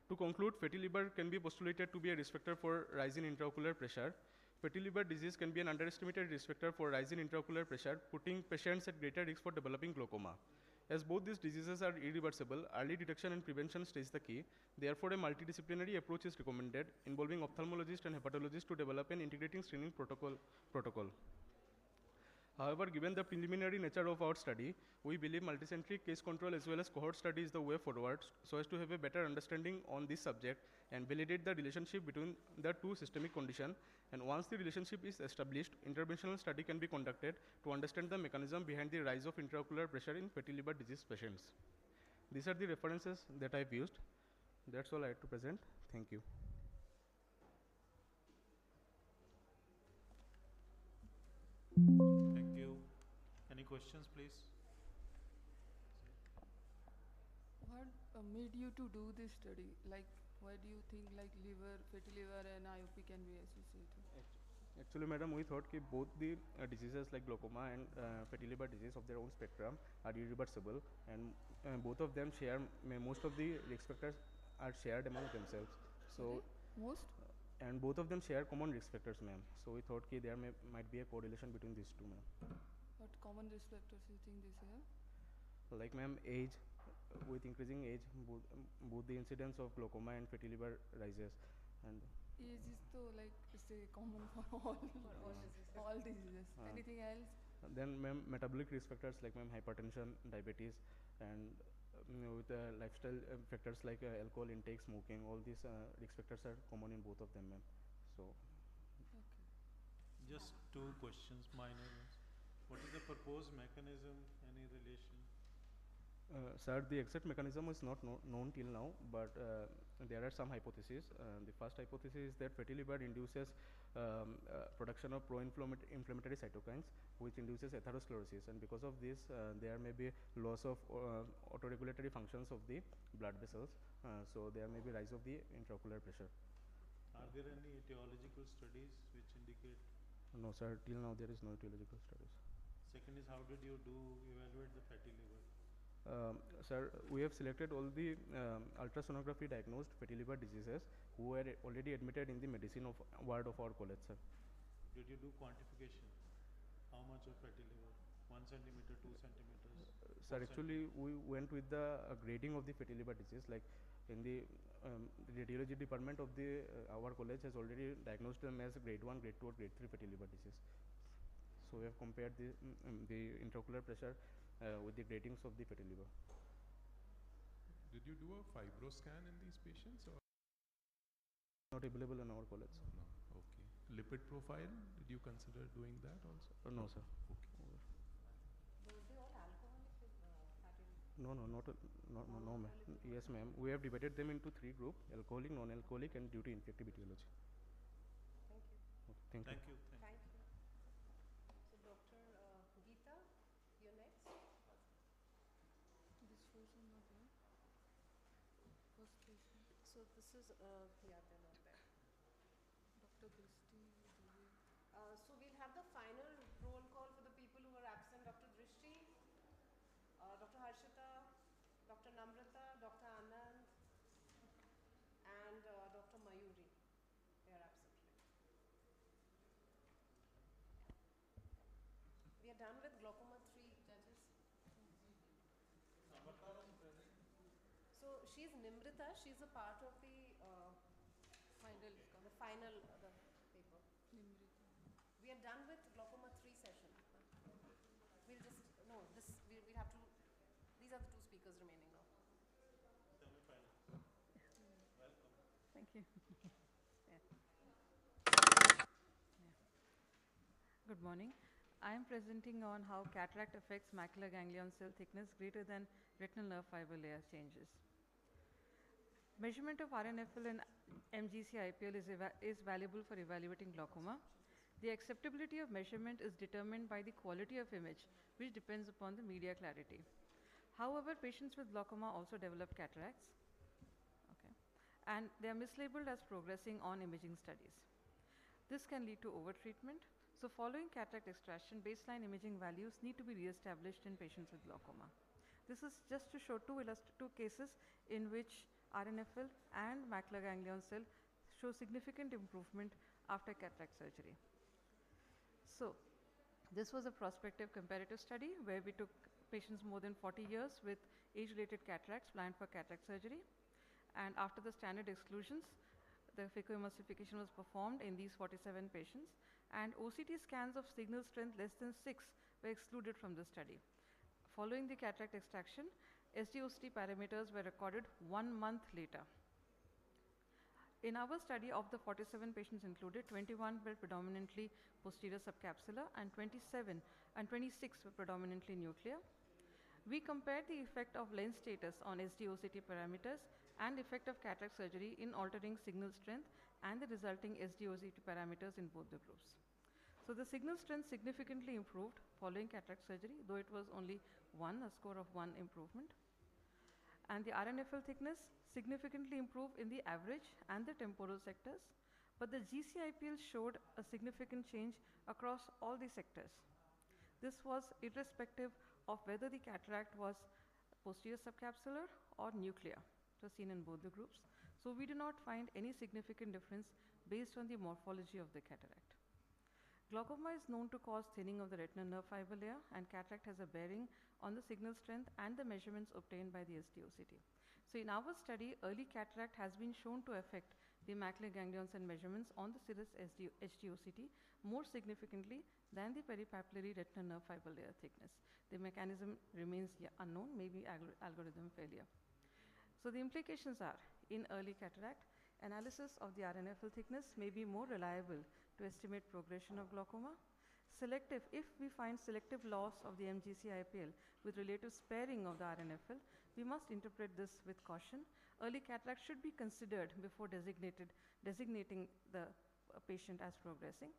To conclude, fatty liver can be postulated to be a risk factor for rise in intraocular pressure. Fatty liver disease can be an underestimated risk factor for rise in intraocular pressure, putting patients at greater risk for developing glaucoma. As both these diseases are irreversible, early detection and prevention stays the key. Therefore, a multidisciplinary approach is recommended, involving ophthalmologists and hepatologists to develop an integrating screening protocol. However, given the preliminary nature of our study, we believe multicentric case control as well as cohort study is the way forward so as to have a better understanding on this subject and validate the relationship between the two systemic conditions. And once the relationship is established, interventional study can be conducted to understand the mechanism behind the rise of intraocular pressure in fatty liver disease patients. These are the references that I've used. That's all I had to present. Thank you. Thank you. Any questions, please? What made you to do this study? Like, why do you think like fatty liver and IOP can be associated? Actually, madam, we thought that both the diseases like glaucoma and fatty liver disease of their own spectrum are irreversible, and both of them share most of the risk factors are shared among themselves. So most and both of them share common risk factors, ma'am. So we thought that there might be a correlation between these two, ma'am. What common risk factors you think they share? Like, ma'am, age. With increasing age, both the incidence of glaucoma and fatty liver rises, and age is so like it's a common for all diseases. Anything else? Then, ma'am, metabolic risk factors like, ma'am, hypertension, diabetes, and with lifestyle factors like alcohol intake, smoking, all these risk factors are common in both of them, ma'am. So, just two questions, minor ones. What is the proposed mechanism? Any relation? Sir, the exact mechanism is not known till now, but there are some hypotheses. The first hypothesis is that fatty liver induces production of pro-inflammatory cytokines, which induces atherosclerosis, and because of this, there may be loss of autoregulatory functions of the blood vessels. So there may be rise of the intraocular pressure. Are there any etiological studies which indicate? No, sir. Till now, there is no etiological studies. Second is, how did you evaluate the fatty liver? Sir, we have selected all the ultrasonography diagnosed fatty liver diseases who were already admitted in the medicine ward of our college, sir. Did you do quantification? How much of fatty liver? 1 centimeter, 2 centimeters? Sir, actually, we went with the grading of the fatty liver disease. Like in the radiology department of the our college has already diagnosed them as grade 1, grade 2, or grade 3 fatty liver disease. So we have compared the intraocular pressure with the gradings of the fatty liver. Did you do a fibro scan in these patients, or not available in our college? No. Okay. Lipid profile, did you consider doing that also? No, sir. Okay. Were they all alcoholic fatty? No, ma'am. Yes, ma'am. We have divided them into 3 groups: alcoholic, non-alcoholic, and due to infective etiology. Thank you. Okay, thank you. Thank you. Thank you. So, Dr. Geeta, you're next. This person not there. First patient. So this is yeah, they're not there. Dr. Drishti. So we'll have the final roll call for the people who are absent. Dr. Drishti, Dr. Harshita, Dr. Namrata, Dr. Anand, and Dr. Mayuri. They are absent, right? We are done with glaucoma 3 judges. So she's Nimrita. She's a part of the final paper. Nimrita. We are done with glaucoma 3 session. We'll just we'll have to. These are the 2 speakers remaining now. Welcome. Thank you. Good morning. I am presenting on how cataract affects macular ganglion cell thickness greater than retinal nerve fiber layer changes. Measurement of RNFL and MGC-IPL is valuable for evaluating glaucoma. The acceptability of measurement is determined by the quality of image, which depends upon the media clarity. However, patients with glaucoma also develop cataracts, okay, and they are mislabeled as progressing on imaging studies. This can lead to overtreatment. So following cataract extraction, baseline imaging values need to be re-established in patients with glaucoma. This is just to show two cases in which RNFL and macular ganglion cell show significant improvement after cataract surgery. So this was a prospective comparative study where we took patients more than 40 years with age-related cataracts planned for cataract surgery. And after the standard exclusions, the phacoemulsification was performed in these 47 patients, and OCT scans of signal strength less than 6 were excluded from the study. Following the cataract extraction, SD-OCT parameters were recorded 1 month later. In our study, of the 47 patients included, 21 were predominantly posterior subcapsular and 26 were predominantly nuclear. We compared the effect of lens status on SD-OCT parameters and effect of cataract surgery in altering signal strength and the resulting SD-OCT parameters in both the groups. So the signal strength significantly improved following cataract surgery, though it was only a score of 1 improvement. And the RNFL thickness significantly improved in the average and the temporal sectors, but the GCIPL showed a significant change across all the sectors. This was irrespective of whether the cataract was posterior subcapsular or nuclear. It was seen in both the groups. So we do not find any significant difference based on the morphology of the cataract. Glaucoma is known to cause thinning of the retinal nerve fiber layer, and cataract has a bearing on the signal strength and the measurements obtained by the SD-OCT. So in our study, early cataract has been shown to affect the macular ganglion cell measurements on the serous HD-OCT more significantly than the peripapillary retinal nerve fiber layer thickness. The mechanism remains unknown, maybe algorithm failure. So the implications are, in early cataract, analysis of the RNFL thickness may be more reliable to estimate progression of glaucoma. If we find selective loss of the MGC-IPL with relative sparing of the RNFL, we must interpret this with caution. Early cataract should be considered before designating the patient as progressing.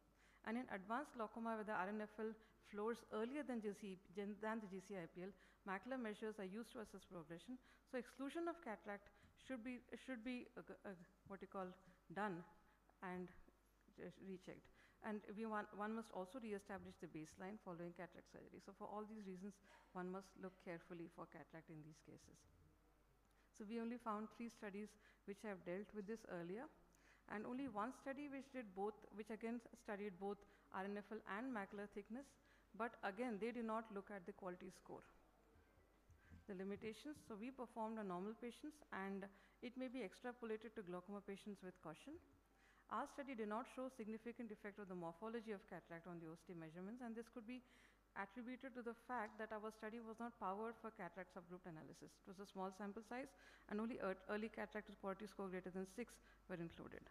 And in advanced glaucoma, where the RNFL floors earlier than the GC-IPL, macular measures are used to assess progression. So exclusion of cataract should be done and rechecked. And one must also re-establish the baseline following cataract surgery. So for all these reasons, one must look carefully for cataract in these cases. So we only found 3 studies which have dealt with this earlier, and only one study which again studied both RNFL and macular thickness, but again they did not look at the quality score. The limitations, so we performed on normal patients, and it may be extrapolated to glaucoma patients with caution. Our study did not show significant effect of the morphology of cataract on the OCT measurements, and this could be attributed to the fact that our study was not powered for cataract subgroup analysis. It was a small sample size, and only early cataract with quality score greater than 6 were included.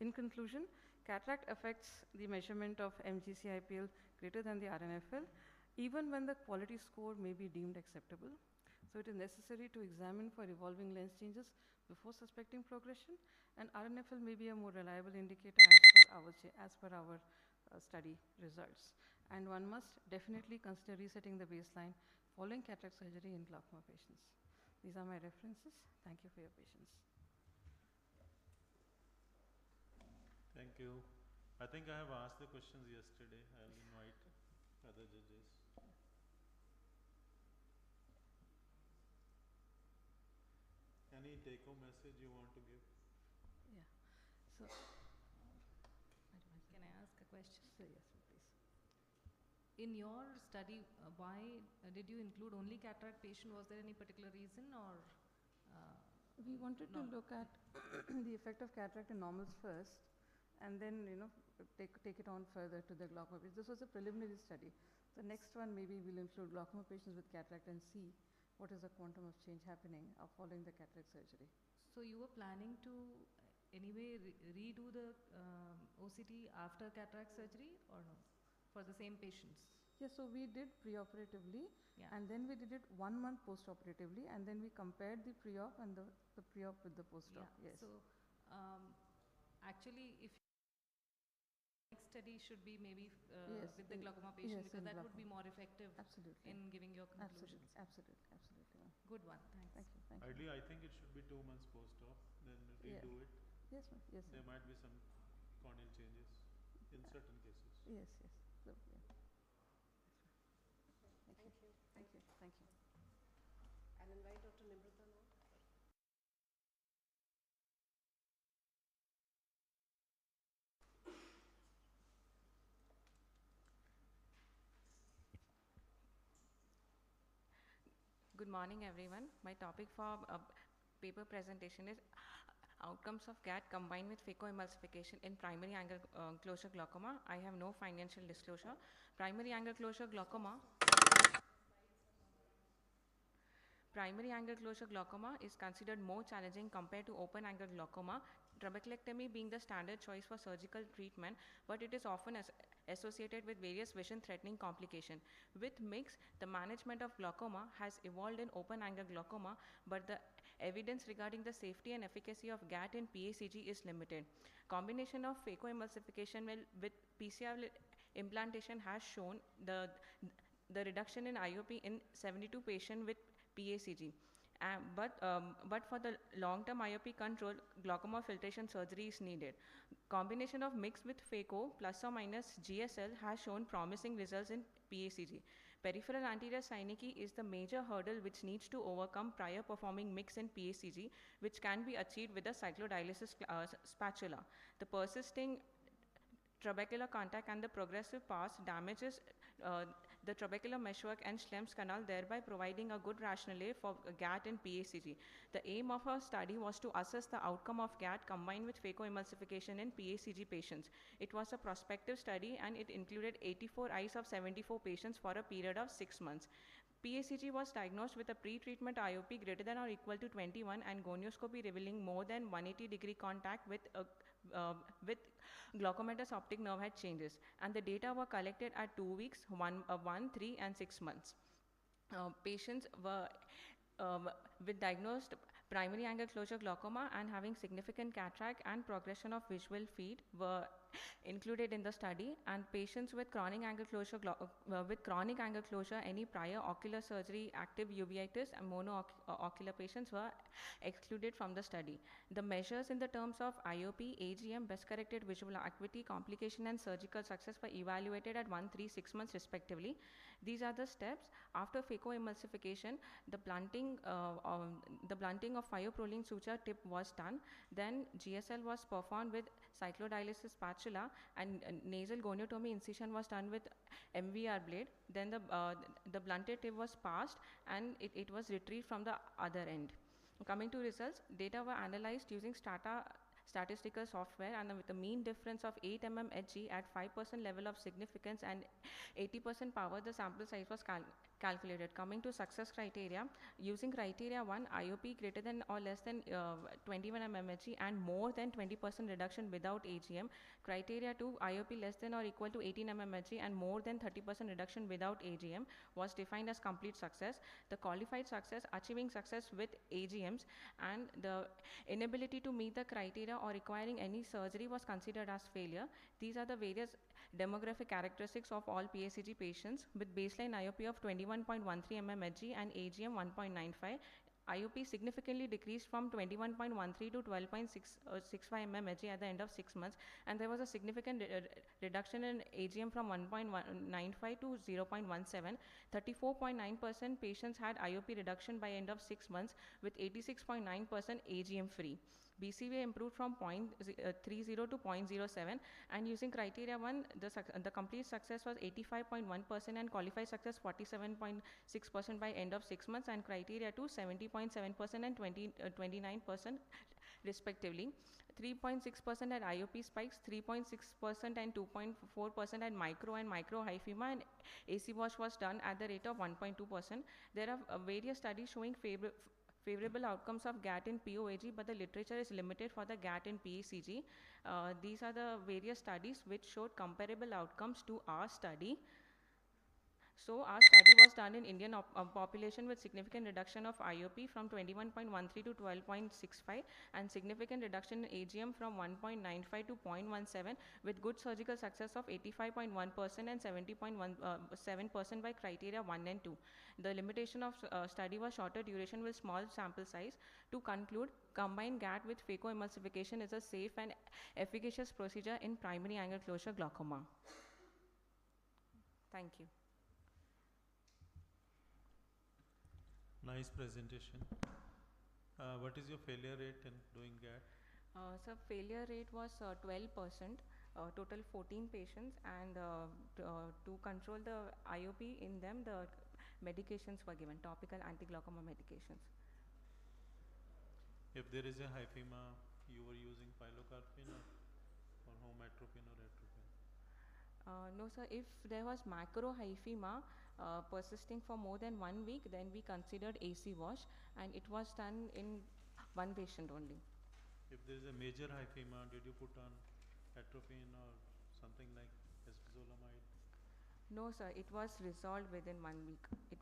In conclusion, cataract affects the measurement of MGC-IPL greater than the RNFL, even when the quality score may be deemed acceptable. So it is necessary to examine for evolving lens changes before suspecting progression, and RNFL may be a more reliable indicator as per our study results. And one must definitely consider resetting the baseline following cataract surgery in glaucoma patients. These are my references. Thank you for your patience. Thank you. I think I have asked the questions yesterday. I will invite other judges. Any take-home message you want to give? Yeah. So, can I ask a question? So yes, please. In your study, why did you include only cataract patient? Was there any particular reason, or? We wanted to look at the effect of cataract in normals first, and then take it on further to the glaucoma patients. This was a preliminary study. The next one maybe we'll include glaucoma patients with cataract and see what is the quantum of change happening following the cataract surgery. So you were planning to anyway redo the OCT after cataract surgery, or no, for the same patients? Yes, so we did preoperatively, Yeah. and then we did it 1 month postoperatively, and then we compared the pre-op and the pre-op with the postop. Yeah. Yes. So actually, if next study should be maybe yes, with the glaucoma patient, yes, because that glaucoma. would be more effective Absolutely. in giving your conclusions. Absolutely. Good one. Thanks. Thank you. Ideally, I think it should be 2 months post-op. Then if you Yeah. do it, Yes, ma'am. Yes, there sir. might be some corneal changes in certain cases. Yes. So, yeah. Thank you. Thank you. I'll invite Dr. Nimrita now. Good morning, everyone. My topic for paper presentation is outcomes of GAT combined with phacoemulsification in primary angle closure glaucoma. I have no financial disclosure. Primary angle closure glaucoma. Primary angle closure glaucoma is considered more challenging compared to open angle glaucoma, trabeculectomy being the standard choice for surgical treatment, but it is often associated with various vision-threatening complications. With mix, the management of glaucoma has evolved in open angle glaucoma, but the evidence regarding the safety and efficacy of GAT in PACG is limited. Combination of phacoemulsification with PCR implantation has shown the reduction in IOP in 72 patients with PACG. But for the long-term IOP control, glaucoma filtration surgery is needed. Combination of mix with phaco plus or minus GSL has shown promising results in PACG. Peripheral anterior synecdoche is the major hurdle which needs to overcome prior performing mix in PACG, which can be achieved with a cyclodialysis spatula. The persisting trabecular contact and the progressive pass damages the trabecular meshwork and Schlemm's canal, thereby providing a good rationale for GAT and PACG. The aim of our study was to assess the outcome of GAT combined with phacoemulsification in PACG patients. It was a prospective study and it included 84 eyes of 74 patients for a period of 6 months. PACG was diagnosed with a pre-treatment IOP greater than or equal to 21 and gonioscopy revealing more than 180-degree contact with glaucomatous optic nerve head changes, and the data were collected at 2 weeks, 1, 3, and 6 months. Patients were with diagnosed primary angle closure glaucoma and having significant cataract and progression of visual field were included in the study, and patients with chronic angle closure, any prior ocular surgery, active uveitis, and monoocular patients were excluded from the study. The measures in the terms of IOP, AGM, best corrected visual acuity, complication, and surgical success were evaluated at 1, 3, 6 months respectively. These are the steps. After phacoemulsification, the blunting of pyoprolene suture tip was done. Then GSL was performed with cyclodialysis spatula, and nasal goniotomy incision was done with MVR blade. Then the blunted tip was passed and it was retrieved from the other end. Coming to results, data were analyzed using statistical software, and with a mean difference of 8 mm Hg at 5% level of significance and 80% power, the sample size was calculated. Coming to success criteria, using criteria 1, IOP greater than or less than 21 mm Hg and more than 20% reduction without AGM. Criteria 2, IOP less than or equal to 18 mm Hg and more than 30% reduction without AGM was defined as complete success. The qualified success, achieving success with AGMs, and the inability to meet the criteria or requiring any surgery was considered as failure. These are the various demographic characteristics of all PACG patients with baseline IOP of 21.13 mm Hg and AGM 1.95. IOP significantly decreased from 21.13 to 12.65 mm Hg at the end of 6 months, and there was a significant reduction in AGM from 1.95 to 0.17. 34.9% patients had IOP reduction by end of 6 months with 86.9% AGM free. BCVA improved from 0.30 to 0.07, and using criteria 1, the complete success was 85.1% and qualified success 47.6% by end of 6 months, and criteria 2 70.7% and 29% respectively. 3.6% at IOP spikes, 3.6% and 2.4% at micro and micro hyphema, and AC wash was done at the rate of 1.2%. There are various studies showing favorable outcomes of GAT in POAG, but the literature is limited for the GAT in PACG. These are the various studies which showed comparable outcomes to our study. So our study was done in Indian population with significant reduction of IOP from 21.13 to 12.65 and significant reduction in AGM from 1.95 to 0.17 with good surgical success of 85.1% and 70.17% by criteria 1 and 2. The limitation of study was shorter duration with small sample size. To conclude, combined GAT with phacoemulsification is a safe and efficacious procedure in primary angle closure glaucoma. Thank you. Nice presentation. What is your failure rate in doing GAT? So failure rate was 12%, total 14 patients, and to control the IOP in them, the medications were given, topical anti-glaucoma medications. If there is a hyphema, you were using pilocarpine or home atropine or atropine? No, sir. If there was macrohyphema persisting for more than 1 week, then we considered AC wash, and it was done in one patient only. If there is a major hyphema, did you put on atropine or something like espezolamide? No, sir. It was resolved within 1 week. It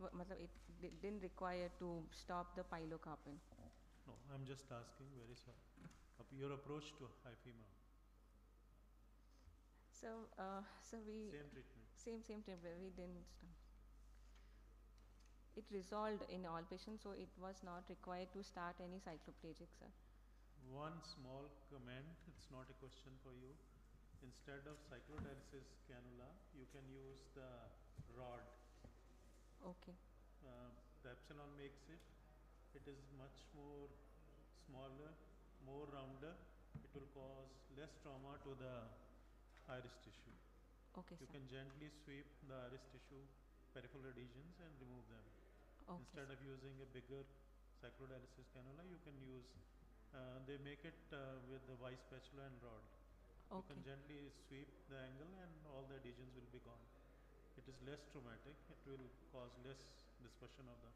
didn't require to stop the pilocarpine. No, I'm just asking. Where is your approach to hyphema? So, we same treatment. Same treatment. We didn't stop. It resolved in all patients, so it was not required to start any cycloplegic, sir. One small comment. It's not a question for you. Instead of cyclodialysis cannula, you can use the rod. Okay. The epsilon makes it. It is much more smaller, more rounder. It will cause less trauma to the iris tissue. Okay, you sir. can gently sweep the iris tissue, peripheral adhesions, and remove them. Okay, Instead sir. of using a bigger cyclodialysis cannula, you can use, they make it with the Y spatula and rod. Okay. You can gently sweep the angle and all the adhesions will be gone. It is less traumatic. It will cause less dispersion of the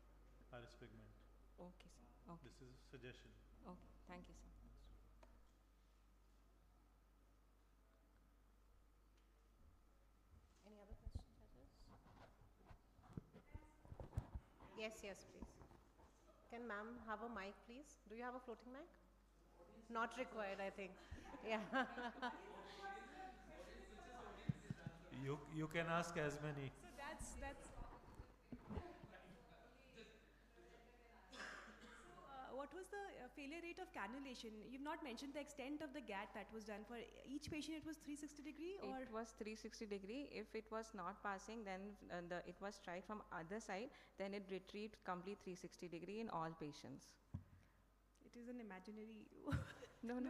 iris pigment. Okay, sir. Okay. This is a suggestion. Okay, thank you, sir. Any other questions, judges? Yes, please. Can ma'am have a mic, please? Do you have a floating mic? Not required, I think. Yeah. You can ask as many. So that's. What was the failure rate of cannulation? You've not mentioned the extent of the GAT that was done for each patient. It was 360 degree, or it was 360 degree. If it was not passing, then it was tried from other side. Then it retrieved complete 360 degree in all patients. It is an imaginary. No.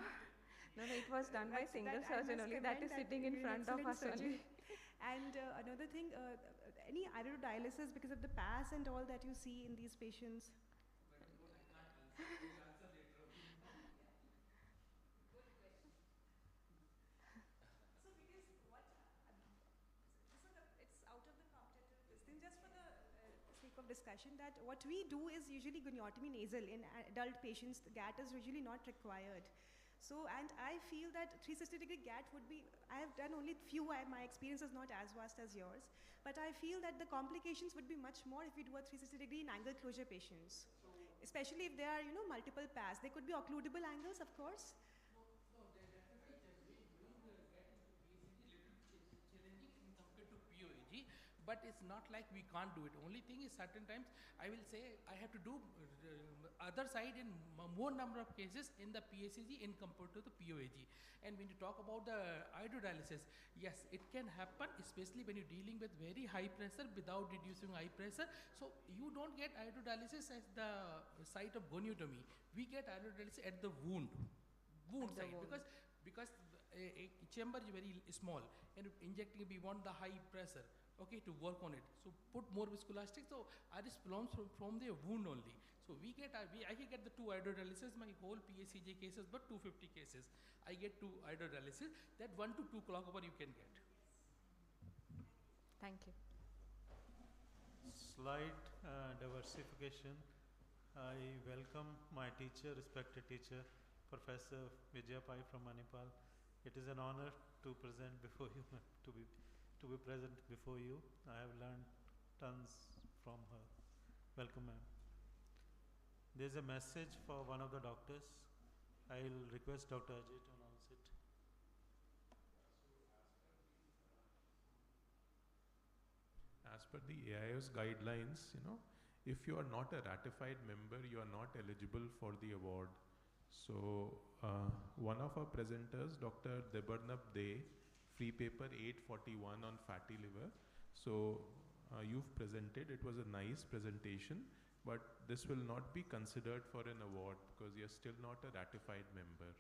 It was done by single surgeon only. That is sitting in front of us only. And another thing, any iododialysis because of the PAS and all that you see in these patients? Of discussion that what we do is usually goniotomy nasal in adult patients. The GAT is usually not required. So, and I feel that 360 degree GAT would be, I have done only few, my experience is not as vast as yours, but I feel that the complications would be much more if we do a 360 degree in angle closure patients, especially if there are, multiple PAS. They could be occludable angles, of course. No, they're definitely challenging. Doing the GAT into PACG little challenging in compared to POAG, but it's not like we can't do it. Only thing is certain times I will say I have to do other side in more number of cases in the PACG in compared to the POAG. And when you talk about the iododialysis, yes, it can happen, especially when you're dealing with very high pressure without reducing eye pressure. So you don't get iododialysis at the site of goniotomy. We get iododialysis at the wound site because a chamber is very small and injecting we want the high pressure. Okay, to work on it. So put more viscoelastic. So iris belongs from the wound only. So I can get the 2 iododialysis, my whole PACJ cases, but 250 cases. I get 2 iododialysis. That 1 to 2 glaucoma you can get. Thank you. Slight diversification. I welcome my teacher, respected teacher, Professor Vijaya Pai from Manipal. It is an honor to present before you, to be present before you. I have learned tons from her. Welcome, ma'am. There's a message for one of the doctors. I'll request Dr. Ajay to announce it. As per the AIO's guidelines, if you are not a ratified member, you are not eligible for the award. So one of our presenters, Dr. Debarnab De, free paper 841 on fatty liver. So you've presented, it was a nice presentation, but this will not be considered for an award because you're still not a ratified member.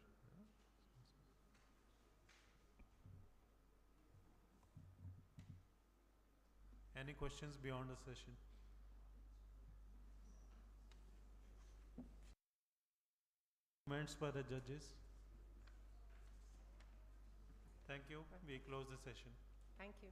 Any questions beyond the session? Comments by the judges? Thank you. We close the session. Thank you.